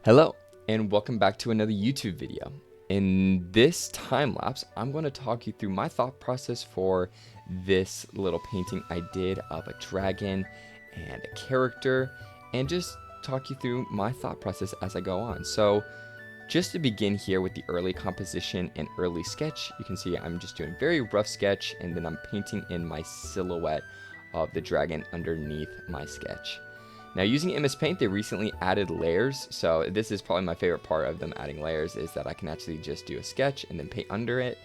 Hello, and welcome back to another YouTube video. In this time lapse, I'm going to talk you through my thought process for this little painting I did of a dragon and a character, and just talk you through my thought process as I go on. So just to begin here with the early composition and early sketch, you can see I'm just doing a very rough sketch, and then I'm painting in my silhouette of the dragon underneath my sketch. Now, using MS Paint, they recently added layers, so this is probably my favorite part of them adding layers, is that I can actually just do a sketch and then paint under it.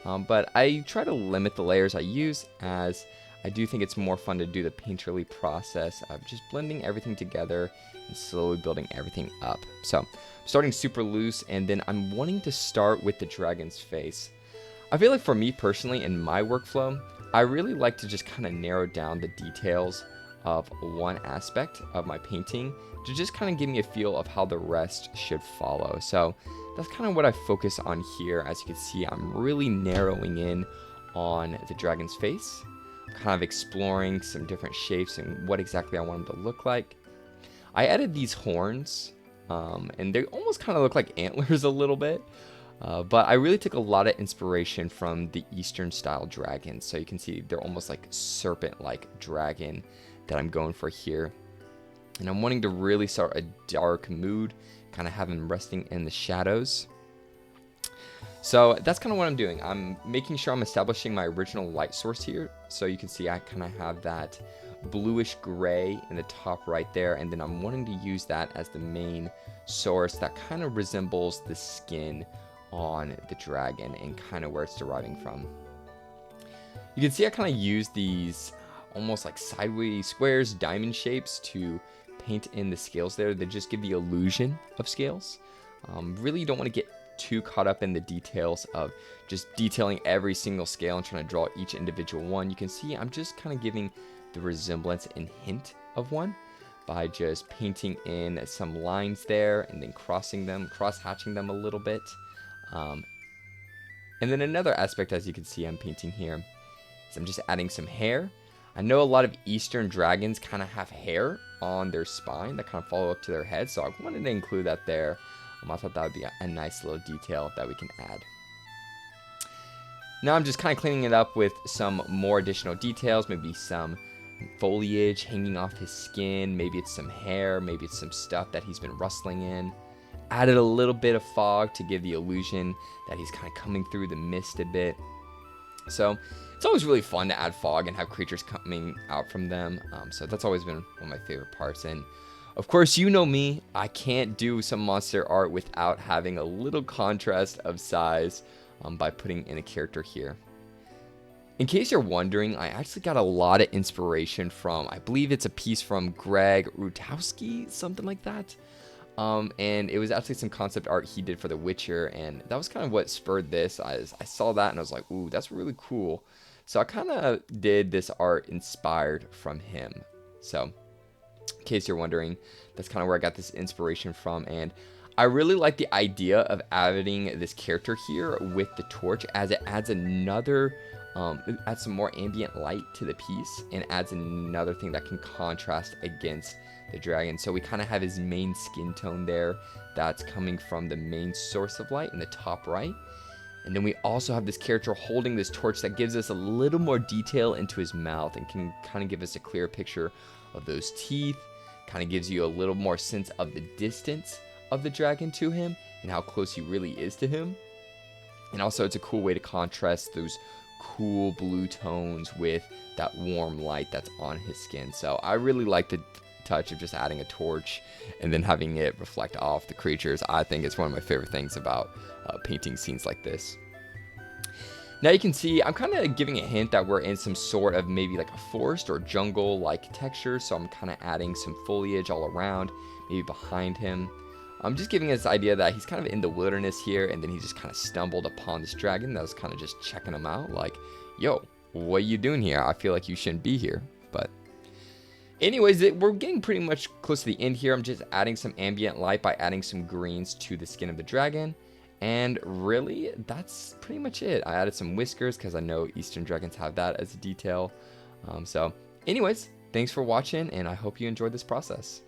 But I try to limit the layers I use, as I do think it's more fun to do the painterly process of just blending everything together and slowly building everything up. So I'm starting super loose, and then I'm wanting to start with the dragon's face. I feel like for me personally, in my workflow, I really like to just kind of narrow down the details of one aspect of my painting to just kind of give me a feel of how the rest should follow. So that's kind of what I focus on here. As you can see, I'm really narrowing in on the dragon's face, kind of exploring some different shapes and what exactly I want them to look like. I added these horns, and they almost kind of look like antlers a little bit. But I really took a lot of inspiration from the Eastern style dragons. So you can see they're almost like serpent-like dragon that I'm going for here. And I'm wanting to really start a dark mood, kind of have them resting in the shadows. So that's kind of what I'm doing. I'm making sure I'm establishing my original light source here. So you can see I kind of have that bluish gray in the top right there. And then I'm wanting to use that as the main source that kind of resembles the skin on the dragon and kind of where it's deriving from. You can see I kind of use these almost like sideways squares, diamond shapes to paint in the scales there. They just give the illusion of scales. Really don't want to get too caught up in the details of just detailing every single scale and trying to draw each individual one. You can see I'm just kind of giving the resemblance and hint of one by just painting in some lines there and then crossing them, cross-hatching them a little bit. And then another aspect, as you can see I'm painting here, is I'm just adding some hair. I know a lot of Eastern dragons kind of have hair on their spine that kind of follow up to their head, so I wanted to include that there. I thought that would be a nice little detail that we can add. Now I'm just kind of cleaning it up with some more additional details, maybe some foliage hanging off his skin, maybe it's some hair, maybe it's some stuff that he's been rustling in. Added a little bit of fog to give the illusion that he's kind of coming through the mist a bit. So it's always really fun to add fog and have creatures coming out from them. So that's always been one of my favorite parts. And of course, you know me, I can't do some monster art without having a little contrast of size by putting in a character here. In case you're wondering, I actually got a lot of inspiration from, I believe it's a piece from Greg Rutowski, something like that. And it was actually some concept art he did for The Witcher, and that was kind of what spurred this. I saw that and I was like, ooh, that's really cool. So I kind of did this art inspired from him. So in case you're wondering, that's kind of where I got this inspiration from. And I really like the idea of adding this character here with the torch, as it adds another it adds some more ambient light to the piece and adds another thing that can contrast against the dragon. So we kind of have his main skin tone there that's coming from the main source of light in the top right. And then we also have this character holding this torch that gives us a little more detail into his mouth and can kind of give us a clearer picture of those teeth. Kind of gives you a little more sense of the distance of the dragon to him and how close he really is to him. And also it's a cool way to contrast those cool blue tones with that warm light that's on his skin. So I really like the touch of just adding a torch and then having it reflect off the creatures. I think it's one of my favorite things about painting scenes like this. Now you can see I'm kind of giving a hint that we're in some sort of maybe like a forest or jungle like texture, so I'm kind of adding some foliage all around, maybe behind him. I'm just giving us this idea that he's kind of in the wilderness here, and then he just kind of stumbled upon this dragon that was kind of just checking him out, like, yo, what are you doing here? I feel like you shouldn't be here. But anyways, we're getting pretty much close to the end here. I'm just adding some ambient light by adding some greens to the skin of the dragon. And really, that's pretty much it. I added some whiskers because I know Eastern dragons have that as a detail. So anyways, thanks for watching, and I hope you enjoyed this process.